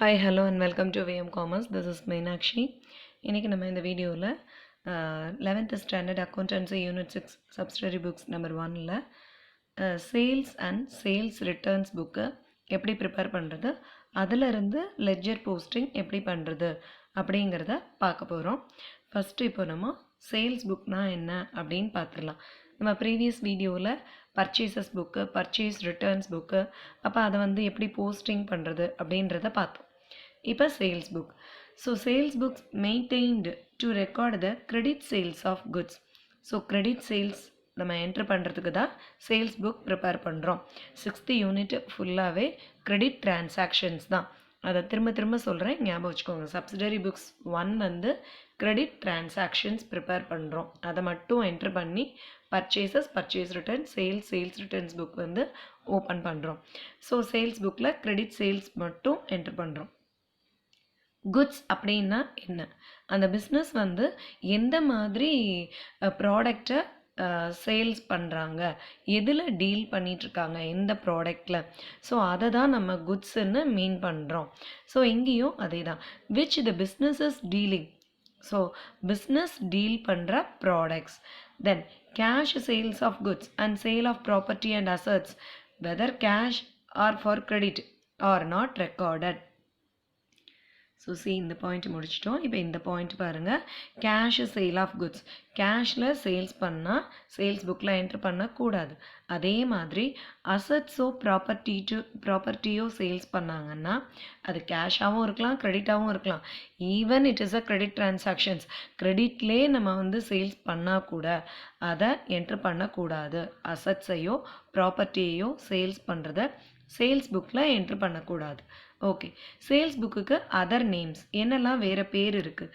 Hi, hello and welcome to VM Commerce. This is Meenakshi. இன்றைக்கி நம்ம இந்த வீடியோவில் 11th standard accountancy unit 6 subsidiary books number 1ல் sales and sales returns புக்கை எப்படி ப்ரிப்பேர் பண்ணுறது, அதிலிருந்து லெட்ஜர் போஸ்டிங் எப்படி பண்ணுறது அப்படிங்கிறத பார்க்க போகிறோம். ஃபஸ்ட்டு இப்போ நம்ம சேல்ஸ் புக்னால் என்ன அப்படின்னு பார்த்துடலாம். நம்ம ப்ரீவியஸ் வீடியோவில் purchases book, purchase returns book, அப்போ அதை எப்படி போஸ்டிங் பண்ணுறது அப்படின்றத பார்த்தோம். இப்போ sales book. So sales books maintained to record the credit sales of goods. So credit sales நம்ம என்ட்ரு பண்ணுறதுக்கு தான் சேல்ஸ் புக் ப்ரிப்பேர் பண்ணுறோம். 6th யூனிட் ஃபுல்லாகவே கிரெடிட் டிரான்சாக்ஷன்ஸ் தான். அதை திரும்ப சொல்கிறேன், ஞாபகம் வச்சுக்கோங்க. Subsidiary books 1 credit transactions prepare பண்ணுறோம். அதை மட்டும் என்ட்ரு பண்ணி purchases, purchase return, sales returns book open பண்ணுறோம். ஸோ சேல்ஸ் புக்கில் கிரெடிட் சேல்ஸ் மட்டும் என்ட்ரு பண்ணுறோம். குட்ஸ் அப்படின்னா என்ன, அந்த பிஸ்னஸ் எந்த மாதிரி ப்ராடக்டை சேல்ஸ் பண்ணுறாங்க, எதில் டீல் பண்ணிகிட்ருக்காங்க, எந்த ப்ராடக்டில், ஸோ அதை தான் நம்ம குட்ஸுன்னு மீன் பண்ணுறோம். ஸோ இங்கேயும் அதே தான், which the business is dealing. So business deal பண்ணுற products. Then cash sales of goods and sale of property and assets, whether cash or for credit or not recorded. So இந்த point முடிச்சிட்டோம். இப்போ இந்த point பாருங்கள், cash sale of goods. கேஷில் sales பண்ணால் sales புக்கில் entry பண்ணக்கூடாது. அதே மாதிரி அசட்ஸோ ப்ராப்பர்ட்டியோ சேல்ஸ் பண்ணாங்கன்னா அது கேஷாகவும் இருக்கலாம், கிரெடிட்டாகவும் இருக்கலாம். Even it is a credit transactions. கிரெடிட்லேயே நம்ம சேல்ஸ் பண்ணால் கூட அதை என்ட்ரு பண்ணக்கூடாது. அசட்ஸையோ ப்ராப்பர்ட்டியையோ சேல்ஸ் பண்ணுறத சேல்ஸ் புக்கில் என்ட்ரு பண்ணக்கூடாது. ஓகே, சேல்ஸ் புக்குக்கு அதர் நேம்ஸ் என்னெல்லாம் வேறு பேர் இருக்குது.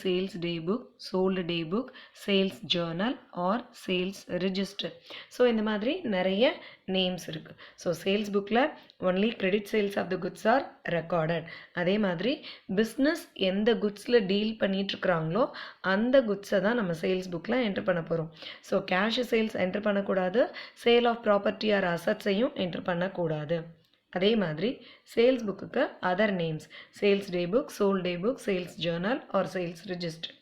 Sales day book, sold day book, sales journal or sales register. So இந்த மாதிரி நிறைய நேம்ஸ் இருக்குது. ஸோ சேல்ஸ் புக்கில் only credit sales of the goods are recorded. அதே மாதிரி பிஸ்னஸ் எந்த குட்ஸில் டீல் பண்ணிகிட்ருக்குறாங்களோ அந்த குட்ஸை தான் நம்ம சேல்ஸ் புக்கில் என்ட்ரு பண்ண போகிறோம். ஸோ கேஷ் சேல்ஸ் என்ட்ரு பண்ணக்கூடாது, சேல் ஆஃப் ப்ராப்பர்ட்டி ஆர் அசட்ஸையும் என்ட்ரு பண்ணக்கூடாது. அதே மாதிரி சேல்ஸ் புக்குக்கு other names, sales day book, sold day book, sales journal or sales register.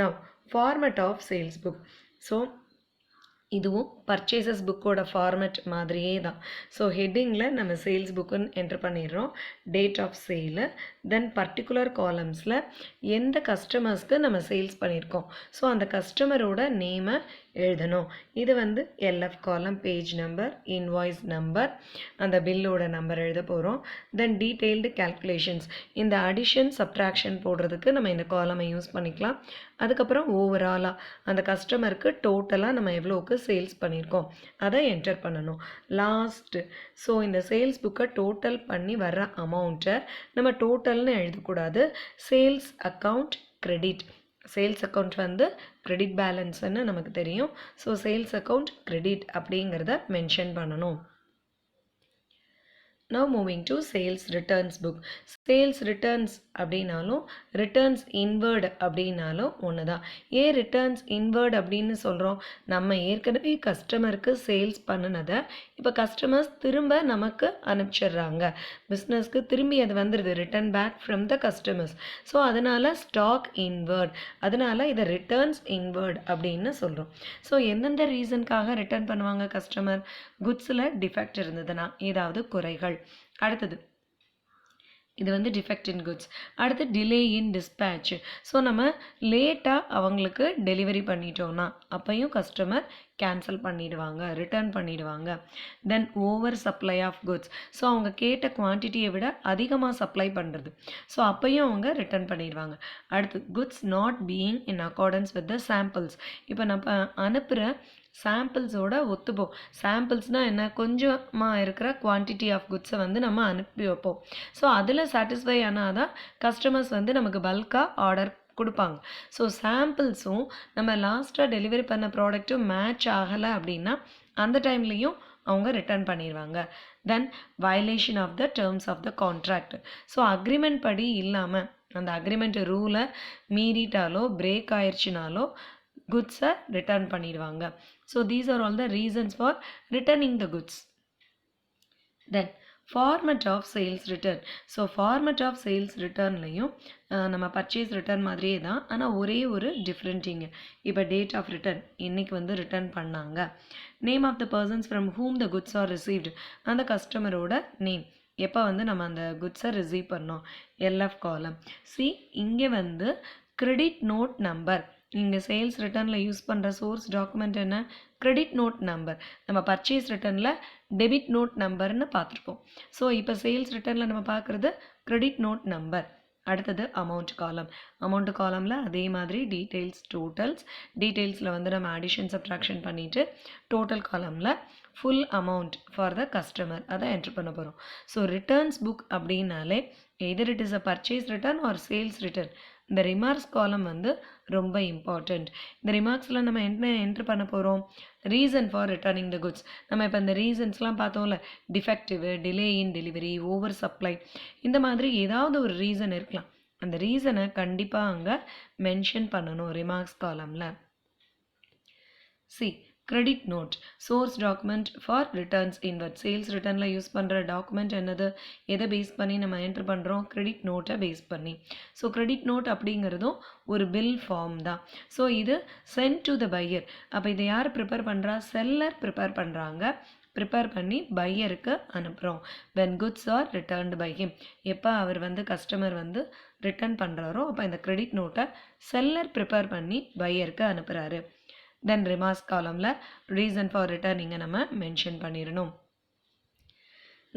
Now format of sales book. So இதுவும் பர்ச்சேசஸ் புக்கோட ஃபார்மேட் மாதிரியே தான். ஸோ ஹெட்டிங்கில் நம்ம சேல்ஸ் புக்குன்னு என்ட்ரு பண்ணிடுறோம், date of sale, then particular காலம்ஸில் எந்த கஸ்டமர்ஸ்க்கு நம்ம சேல்ஸ் பண்ணியிருக்கோம், ஸோ அந்த கஸ்டமரோட நேமை எழுதணும். இது எல்எஃப் காலம், பேஜ் நம்பர், இன்வாய்ஸ் நம்பர், அந்த பில்லோட நம்பர் எழுத போகிறோம். தென் டீட்டெயில்டு கேல்குலேஷன்ஸ், இந்த அடிஷன் சப்ட்ராக்ஷன் போடுறதுக்கு நம்ம இந்த காலமை யூஸ் பண்ணிக்கலாம். அதுக்கப்புறம் ஓவராலாக அந்த கஸ்டமருக்கு டோட்டலாக நம்ம எவ்வளோக்கு சேல்ஸ் பண்ணியிருக்கோம் அதை என்டர் பண்ணணும். லாஸ்ட்டு ஸோ இந்த சேல்ஸ் புக்கை டோட்டல் பண்ணி வர்ற அமௌண்ட்டை நம்ம டோட்டல்னு எழுதக்கூடாது, sales account credit. Sales account credit பேலன்ஸ்ன்னு நமக்கு தெரியும். ஸோ சேல்ஸ் அக்கௌண்ட் கிரெடிட் அப்படிங்கிறத மென்ஷன் பண்ணணும். Now moving to sales returns book. Sales returns அப்படின்னாலும் ரிட்டர்ன்ஸ் இன்வர்டு அப்படின்னாலும் ஒன்று தான். ஏன் ரிட்டர்ன்ஸ் இன்வர்டு அப்படின்னு சொல்கிறோம், நம்ம ஏற்கனவே கஸ்டமருக்கு சேல்ஸ் பண்ணினதை இப்போ கஸ்டமர்ஸ் திரும்ப நமக்கு அனுப்பிச்சிடுறாங்க. பிஸ்னஸ்க்கு திரும்பி அது வந்துடுது, return back from the customers. So அதனால் ஸ்டாக் இன்வர்ட், அதனால் இதை ரிட்டர்ன்ஸ் இன்வர்ட் அப்படின்னு சொல்கிறோம். ஸோ எந்தெந்த ரீசனுக்காக ரிட்டர்ன் பண்ணுவாங்க கஸ்டமர், குட்ஸில் டிஃபெக்ட் இருந்ததுன்னா, ஏதாவது குறைகள். அடுத்தது இது டிஃபெக்ட் இன் குட்ஸ். அடுத்து டிலே இன் டிஸ்பேட்ச். ஸோ நம்ம லேட்டாக அவங்களுக்கு டெலிவரி பண்ணிட்டோம்னா அப்பையும் கஸ்டமர் கேன்சல் பண்ணிடுவாங்க, ரிட்டர்ன் பண்ணிடுவாங்க. Then over supply of goods. So அவங்க கேட்ட குவான்டிட்டியை விட அதிகமாக சப்ளை பண்ணுறது, ஸோ அப்பையும் அவங்க ரிட்டர்ன் பண்ணிடுவாங்க. அடுத்து goods not being in accordance with the samples. இப்போ நம்ம அனுப்புகிற சாம்பிள்ஸோட ஒத்துப்போம். சாம்பிள்ஸ்னால் என்ன, கொஞ்சமாக இருக்கிற குவான்டிட்டி ஆஃப் குட்ஸை நம்ம அனுப்பி வைப்போம். ஸோ அதில் சாட்டிஸ்ஃபை ஆனால் தான் கஸ்டமர்ஸ் நமக்கு பல்காக ஆர்டர் கொடுப்பாங்க. ஸோ சாம்பிள்ஸும் நம்ம லாஸ்ட்டாக டெலிவரி பண்ண ப்ராடக்ட்டும் மேட்ச் ஆகலை அப்படின்னா அந்த டைம்லேயும் அவங்க ரிட்டர்ன் பண்ணிடுவாங்க. Then violation of the terms of the contract. So agreement படி இல்லாமல் அந்த அக்ரிமெண்ட் ரூலை மீறிட்டாலோ பிரேக் ஆயிடுச்சுனாலோ குட்ஸை ரிட்டர்ன் பண்ணிடுவாங்க. So these are all the reasons for returning the goods. Then format of sales return. So format of sales ரிட்டர்ன்லையும் நம்ம பர்ச்சேஸ் ரிட்டர்ன் மாதிரியே தான், ஆனால் ஒரே ஒரு டிஃப்ரெண்ட்டிங்க. இப்போ டேட் ஆஃப் ரிட்டர்ன் இன்னைக்கு வந்து ரிட்டர்ன் பண்ணாங்க. Name of the persons from whom the goods are received, அந்த கஸ்டமரோட நேம் எப்போ வந்து நம்ம அந்த குட்ஸை ரிசீவ் பண்ணோம், எல்எஃப் காலம். சி இங்கே வந்து கிரெடிட் நோட் நம்பர், இங்கே சேல்ஸ் ரிட்டர்னில் யூஸ் பண்ணுற சோர்ஸ் டாக்குமெண்ட் என்ன, கிரெடிட் நோட் நம்பர். நம்ம பர்ச்சேஸ் ரிட்டர்னில் டெபிட் நோட் நம்பர்னு பார்த்துருக்கோம். ஸோ இப்போ சேல்ஸ் ரிட்டர்னில் நம்ம பார்க்குறது கிரெடிட் நோட் நம்பர். அடுத்தது அமௌண்ட் காலம். அமௌண்ட் காலமில் அதே மாதிரி டீட்டெயில்ஸ், டோட்டல்ஸ். டீட்டெயில்ஸில் வந்து நம்ம அடிஷன் சப்ட்ராக்ஷன் பண்ணிவிட்டு டோட்டல் காலமில் full amount for the customer அதை என்ட்ரு பண்ண போகிறோம். ஸோ ரிட்டர்ன்ஸ் புக் அப்படின்னாலே either it is a purchase return or sales return, இந்த ரிமார்க்ஸ் காலம் வந்து ரொம்ப இம்பார்ட்டண்ட். இந்த ரிமார்க்ஸில் நம்ம என்ன என்ட்ரு பண்ண போகிறோம், reason for returning the goods. நம்ம இப்போ இந்த ரீசன்ஸ்லாம் பார்த்தோம்ல, defective, delay in delivery, over supply, இந்த மாதிரி ஏதாவது ஒரு ரீசன் இருக்கலாம். அந்த ரீசனை கண்டிப்பாக அங்கே மென்ஷன் பண்ணணும் ரிமார்க்ஸ் காலமில். See credit note, source document for returns inward. Sales ரிட்டர்னில் யூஸ் பண்ணுற டாக்குமெண்ட் என்னது, எதை பேஸ் பண்ணி நம்ம என்ட்ரு பண்ணுறோம், கிரெடிட் நோட்டை பேஸ் பண்ணி. ஸோ கிரெடிட் நோட் அப்படிங்கிறதும் ஒரு பில் ஃபார்ம் தான். ஸோ இது சென்ட் டு த பையர். அப்போ இதை யார் ப்ரிப்பேர் பண்ணுறா, செல்லர் ப்ரிப்பேர் பண்ணுறாங்க. ப்ரிப்பேர் பண்ணி பையருக்கு அனுப்புகிறோம். When goods are returned by him, எப்போ அவர் வந்து கஸ்டமர் வந்து ரிட்டர்ன் பண்ணுறாரோ அப்போ இந்த கிரெடிட் நோட்டை செல்லர் ப்ரிப்பேர் பண்ணி பையருக்கு அனுப்புகிறாரு. தென் ரிமார்க்ஸ் காலமில் ரீசன் ஃபார் ரிட்டர்ன் இங்கே நம்ம மென்ஷன் பண்ணிடணும்.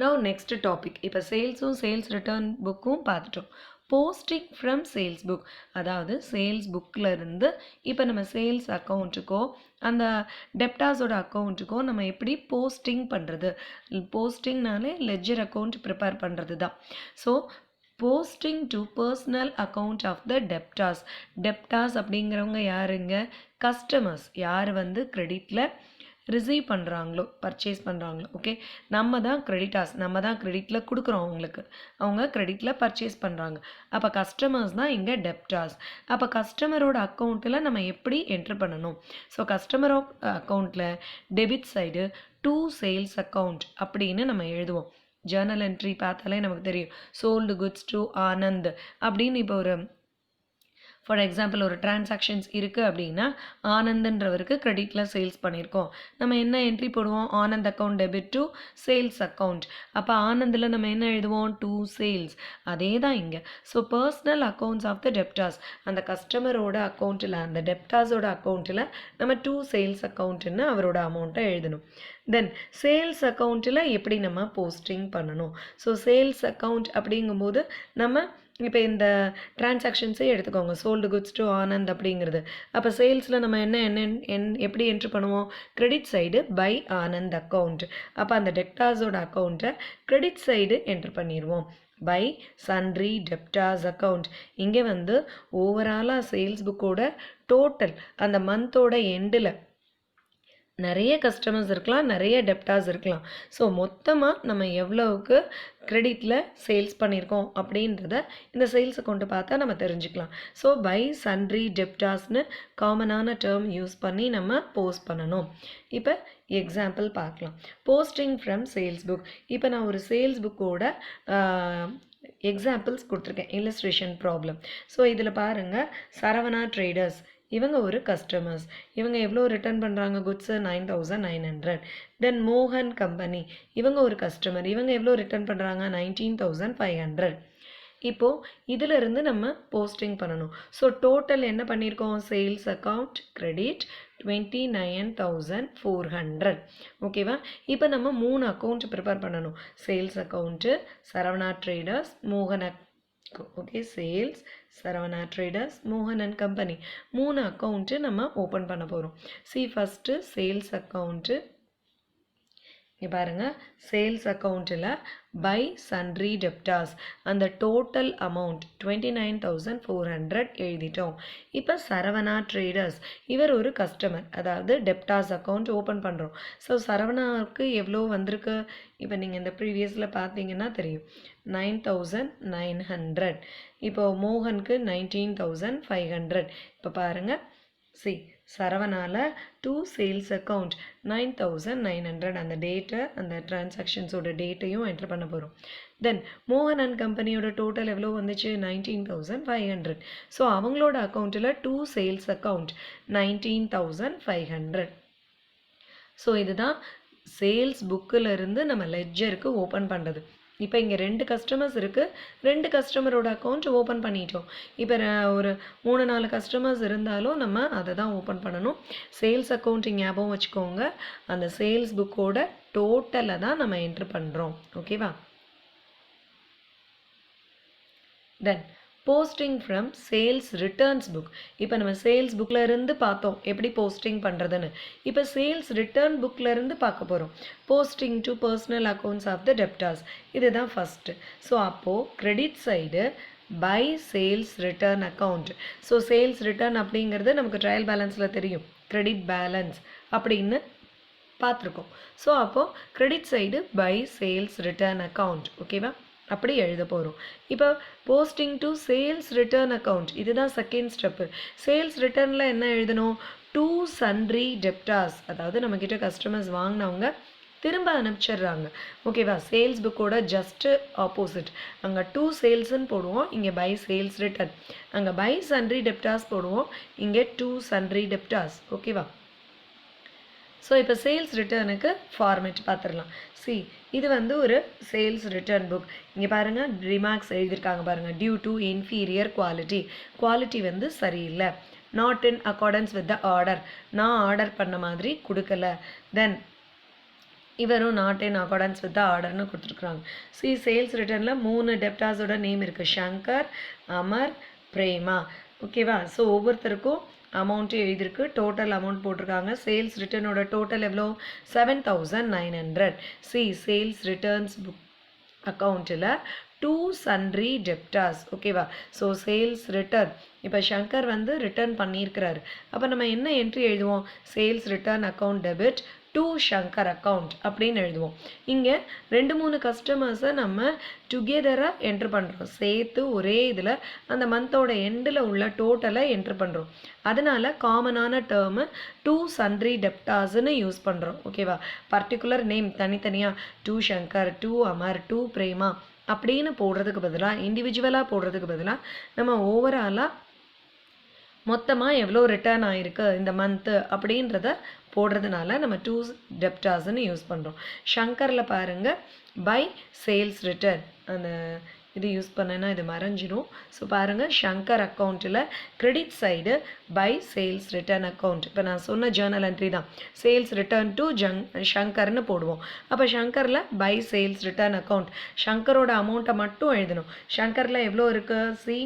நவ் நெக்ஸ்ட் டாபிக், இப்போ சேல்ஸும் சேல்ஸ் ரிட்டர்ன் புக்கும் பார்த்துட்டோம். போஸ்டிங் ஃப்ரம் சேல்ஸ் புக், அதாவது சேல்ஸ் புக்கில் இருந்து இப்போ நம்ம சேல்ஸ் அக்கௌண்ட்டுக்கோ அந்த டெப்டாஸோட அக்கௌண்ட்டுக்கோ நம்ம எப்படி போஸ்டிங் பண்ணுறது. போஸ்டிங்னாலே லெட்ஜர் அக்கௌண்ட் ப்ரிப்பேர் பண்ணுறது தான். So posting to personal account of the debtors. Debtors அப்படிங்கிறவங்க யாருங்க, கஸ்டமர்ஸ். யார் வந்து கிரெடிட்டில் ரிசீவ் பண்ணுறாங்களோ, பர்ச்சேஸ் பண்ணுறாங்களோ, ஓகே, நம்ம தான் கிரெடிட்டாஸ், நம்ம தான் கிரெடிட்டில் கொடுக்குறோம் அவங்களுக்கு, அவங்க கிரெடிட்டில் பர்ச்சேஸ் பண்ணுறாங்க. அப்போ கஸ்டமர்ஸ் தான் இங்கே டெப்டாஸ். அப்போ கஸ்டமரோட அக்கௌண்ட்டில் நம்ம எப்படி என்ட்ரு பண்ணணும். ஸோ கஸ்டமர் அக்கௌண்ட்டில் debit side to sales account அப்படின்னு நம்ம எழுதுவோம். ஜேர்னல் என்ட்ரி பார்த்தாலே நமக்கு தெரியும், சோல்டு குட்ஸ் டு ஆனந்த் அப்படின்னு. இப்போ ஒரு ஃபார் எக்ஸாம்பிள் ஒரு டிரான்சாக்ஷன்ஸ் இருக்குது அப்படின்னா ஆனந்த்ன்றவருக்கு கிரெடிட்டில் சேல்ஸ் பண்ணியிருக்கோம், நம்ம என்ன என்ட்ரி போடுவோம், Anand account debit to sales account. அப்போ ஆனந்தில் நம்ம என்ன எழுதுவோம், டு சேல்ஸ். அதே தான் இங்கே. So personal accounts of the debtors, அந்த கஸ்டமரோட அக்கௌண்ட்டில், அந்த டெப்டாஸோட அக்கௌண்ட்டில் நம்ம டு சேல்ஸ் அக்கௌண்ட்டுன்னு அவரோட அமௌண்ட்டை எழுதணும். தென் சேல்ஸ் அக்கௌண்ட்டில் எப்படி நம்ம போஸ்டிங் பண்ணணும். ஸோ சேல்ஸ் அக்கௌண்ட் அப்படிங்கும்போது நம்ம இப்போ இந்த டிரான்சாக்ஷன்ஸே எடுத்துக்கோங்க, சோல்டு குட்ஸ் டு ஆனந்த் அப்படிங்கிறது. அப்போ சேல்ஸில் நம்ம எப்படி என்ட்ரு பண்ணுவோம், credit side by Anand account. அப்போ அந்த டெப்டாஸோட அக்கௌண்ட்டை கிரெடிட் சைடு என்ட்ரு பண்ணிடுவோம், பை சன்ட்ரி டெப்டாஸ் அக்கௌண்ட். இங்கே வந்து ஓவராலாக சேல்ஸ் புக்கோட டோட்டல் அந்த மந்தோட எண்டில் நிறைய கஸ்டமர்ஸ் இருக்கலாம், நிறைய டெப்டாஸ் இருக்கலாம். ஸோ மொத்தமாக நம்ம எவ்வளவுக்கு கிரெடிட்டில் சேல்ஸ் பண்ணியிருக்கோம் அப்படின்றத இந்த சேல்ஸை கொண்டு பார்த்தா நம்ம தெரிஞ்சுக்கலாம். ஸோ பை சன்ட்ரி டெப்டாஸ்னு காமனான டேர்ம் யூஸ் பண்ணி நம்ம போஸ்ட் பண்ணணும். இப்போ எக்ஸாம்பிள் பார்க்கலாம். Posting from sales book. இப்போ நான் ஒரு சேல்ஸ் புக்கோட எக்ஸாம்பிள்ஸ் கொடுத்துருக்கேன், இல்லஸ்ட்ரேஷன் ப்ராப்ளம். ஸோ இதில் பாருங்கள், சரவணா ட்ரேடர்ஸ் இவங்க ஒரு கஸ்டமர்ஸ். இவங்க எவ்வளோ ரிட்டர்ன் பண்ணுறாங்க, குட்ஸு 9900. தென் மோகன் கம்பெனி இவங்க ஒரு கஸ்டமர், இவங்க எவ்வளோ ரிட்டர்ன் பண்ணுறாங்க, 19500. இப்போது இதிலிருந்து நம்ம போஸ்டிங் பண்ணணும். ஸோ டோட்டல் என்ன பண்ணியிருக்கோம், சேல்ஸ் அக்கௌண்ட் கிரெடிட் 29400. ஓகேவா. இப்போ நம்ம 3 அக்கௌண்ட் ப்ரிப்பேர் பண்ணணும். சேல்ஸ் அக்கௌண்ட்டு சரவணா ட்ரேடர்ஸ், மோகன் ஓகே, சேல்ஸ் சரவணா ட்ரேடர்ஸ், மோகன் அண்ட் கம்பெனி 3 அக்கௌண்ட்டு நம்ம ஓப்பன் பண்ண போகிறோம். First sales account. இங்கே பாருங்கள், சேல்ஸ் அக்கௌண்ட்டில் பை சன்ட்ரி டெப்டாஸ் அந்த டோட்டல் அமௌண்ட் 29400 எழுதிட்டோம். இப்போ சரவணா ட்ரேடர்ஸ் இவர் ஒரு கஸ்டமர், அதாவது டெப்டாஸ் அக்கௌண்ட் ஓப்பன் பண்ணுறோம். ஸோ சரவணாவுக்கு எவ்வளோ வந்திருக்கு, இப்போ நீங்கள் இந்த ப்ரீவியஸில் பார்த்தீங்கன்னா தெரியும், 9900. இப்போ மோகனுக்கு 19500. இப்போ பாருங்கள், சரவணால to sales account 9,900 அந்த டேட்டை அந்த டிரான்சாக்ஷன்ஸோட டேட்டையும் என்டர் பண்ண போகிறோம். தென் மோகன் அண்ட் கம்பெனியோட டோட்டல் எவ்வளோ வந்துச்சு 19,500. ஸோ அவங்களோட அக்கௌண்ட்டில் to sales account 19,500. ஸோ இதுதான் சேல்ஸ் புக்கில் இருந்து நம்ம லெட்ஜருக்கு ஓப்பன் பண்ணுறது. இப்போ இங்கே 2 கஸ்டமர்ஸ் இருக்குது, 2 கஸ்டமரோட அக்கௌண்ட் ஓப்பன் பண்ணிட்டோம். இப்போ ஒரு 3-4 கஸ்டமர்ஸ் இருந்தாலும் நம்ம அதை தான் ஓப்பன் பண்ணணும். சேல்ஸ் அக்கௌண்ட் ஞாபகம் வச்சுக்கோங்க, அந்த சேல்ஸ் புக்கோட டோட்டலை தான் நம்ம என்ட்ரு பண்ணுறோம். ஓகேவா? Then posting from sales returns book. இப்போ நம்ம சேல்ஸ் புக்கில் இருந்து பார்த்தோம் எப்படி போஸ்டிங் பண்ணுறதுன்னு. இப்போ சேல்ஸ் ரிட்டர்ன் புக்கில் இருந்து பார்க்க போகிறோம். Posting to personal accounts of the debtors, இதுதான் ஃபஸ்ட்டு. ஸோ அப்போது credit side by sales return account. So sales return அப்படிங்கிறது நமக்கு ட்ரையல் பேலன்ஸில் தெரியும், கிரெடிட் பேலன்ஸ் அப்படின்னு பார்த்துருக்கோம். ஸோ அப்போது credit side by sales return account. ஓகேவா? அப்படி எழுத போகிறோம். இப்போ posting to sales return account, இதுதான் செகண்ட் ஸ்டெப்பு. சேல்ஸ் ரிட்டர்னில் என்ன எழுதணும்? டு சன்ட்ரி டெப்டார்ஸ், அதாவது நம்மக்கிட்ட கஸ்டமர்ஸ் வாங்கினவங்க திரும்ப அனுப்பிச்சிடுறாங்க. ஓகேவா? சேல்ஸ் புக்கோட ஜஸ்ட்டு ஆப்போசிட். அங்கே டூ சேல்ஸ்ன்னு போடுவோம், இங்கே பை சேல்ஸ் ரிட்டர்ன். அங்கே பை சன்ட்ரி டெப்டார்ஸ் போடுவோம், இங்கே டூ சன்ட்ரி டெப்டார்ஸ். ஓகேவா? ஸோ இப்போ சேல்ஸ் ரிட்டர்னுக்கு ஃபார்மேட் பார்த்துடலாம். இது வந்து ஒரு சேல்ஸ் ரிட்டர்ன் புக். இங்கே பாருங்கள் ரிமார்க்ஸ் எழுதியிருக்காங்க பாருங்கள். Due to inferior quality, quality வந்து சரியில்லை. Not in accordance with the order, நான் ஆர்டர் பண்ண மாதிரி கொடுக்கல. தென் இவரும் not in accordance with the ஆர்டர்னு கொடுத்துருக்குறாங்க. சேல்ஸ் ரிட்டர்னில் 3 டெப்டார்ஸோட நேம் இருக்குது, சங்கர், அமர், பிரேமா. ஓகேவா? ஸோ ஒவ்வொருத்தருக்கும் அமௌண்ட்டு எழுதியிருக்கு, டோட்டல் அமௌண்ட் போட்டிருக்காங்க. சேல்ஸ் ரிட்டர்னோட டோட்டல் எவ்வளோ? 7,900. சேல்ஸ் ரிட்டர்ன்ஸ் புக் அக்கௌண்ட்டில் டூ சன்ட்ரி டெப்டார்ஸ். ஓகேவா? ஸோ சேல்ஸ் ரிட்டர்ன், இப்போ சங்கர் வந்து ரிட்டர்ன் பண்ணியிருக்கிறாரு. அப்போ நம்ம என்ன என்ட்ரி எழுதுவோம்? Sales return account debit to Shankar account அப்படின்னு எழுதுவோம். இங்கே 2-3 கஸ்டமர்ஸை நம்ம டுகெதராக என்ட்ரு பண்ணுறோம், சேர்த்து ஒரே இதில் அந்த மந்தோட எண்டில் உள்ள டோட்டலை என்ட்ரு பண்ணுறோம். அதனால காமனான டேர்மு டூ சன்ட்ரி டெப்டார்ஸ்ன்னு யூஸ் பண்ணுறோம். ஓகேவா? பர்டிகுலர் நேம் தனித்தனியாக to Shankar, to Amar, to Prema அப்படின்னு போடுறதுக்கு பதிலாக, இண்டிவிஜுவலாக போடுறதுக்கு பதிலாக நம்ம ஓவராலாக மொத்தமாக எவ்வளோ ரிட்டர்ன் ஆகிருக்கு இந்த மந்த்து அப்படின்றத போடுறதுனால நம்ம டூ டெப்டார்ஸ்ன்னு யூஸ் பண்ணுறோம். ஷங்கரில் பாருங்கள் பை சேல்ஸ் ரிட்டர்ன், அந்த இது யூஸ் பண்ணேன்னா இது மறைஞ்சிடும். ஸோ பாருங்கள் ஷங்கர் அக்கௌண்ட்டில் credit side by sales return account. இப்போ நான் சொன்ன ஜேர்னல் என்ட்ரி தான், சேல்ஸ் ரிட்டர்ன் டு ஷங்கர்னு போடுவோம். அப்போ ஷங்கரில் பை சேல்ஸ் ரிட்டர்ன் அக்கௌண்ட், ஷங்கரோட அமௌண்ட்டை மட்டும் எழுதணும். ஷங்கரில் எவ்வளோ இருக்குது?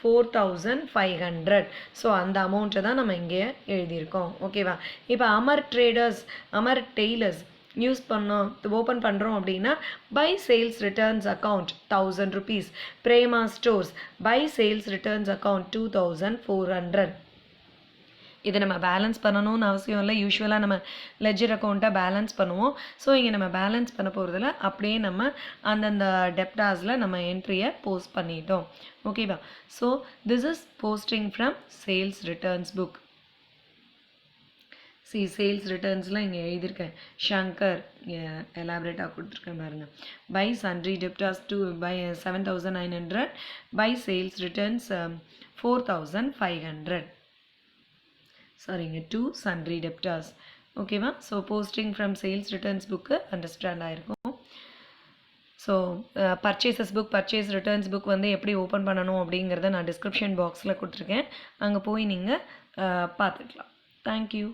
4,500. ஸோ அந்த அமௌண்ட்டை தான் நம்ம இங்கே எழுதியிருக்கோம். ஓகேவா? இப்போ Amar traders, Amar tailors use பண்ணோம், ஓப்பன் பண்ணுறோம் அப்படின்னா by sales returns account 1,000 rupees. Prema stores by sales returns account 2,400. இதை நம்ம பேலன்ஸ் பண்ணணும்னு அவசியம் இல்லை, யூஸ்வலாக நம்ம லெட்ஜர் அக்கௌண்ட்டை பேலன்ஸ் பண்ணுவோம். ஸோ இங்கே நம்ம பேலன்ஸ் பண்ண போகிறதுல அப்படியே நம்ம அந்தந்த டெப்டார்ஸில் நம்ம என்ட்ரியை போஸ்ட் பண்ணிட்டோம். ஓகேவா? So this is posting from sales returns book. Sales ரிட்டர்ன்ஸ்லாம் இங்கே எழுதியிருக்கேன், ஷங்கர் எலாபரேட்டாக கொடுத்துருக்கேன் பாருங்கள். By sundry debtors to by 7,900, by sales returns 4,500. சாரிங்க, டூ சன்ட்ரி டெப்டார்ஸ். ஓகேவா? So posting from sales returns book understand ஆகிருக்கும். ஸோ பர்ச்சேஸ் ரிட்டர்ன்ஸ் புக் வந்து எப்படி ஓப்பன் பண்ணணும் அப்படிங்கிறத நான் டிஸ்கிரிப்ஷன் பாக்ஸில் கொடுத்துருக்கேன், அங்கே போய் நீங்கள் பார்த்துக்கலாம். தேங்க்யூ.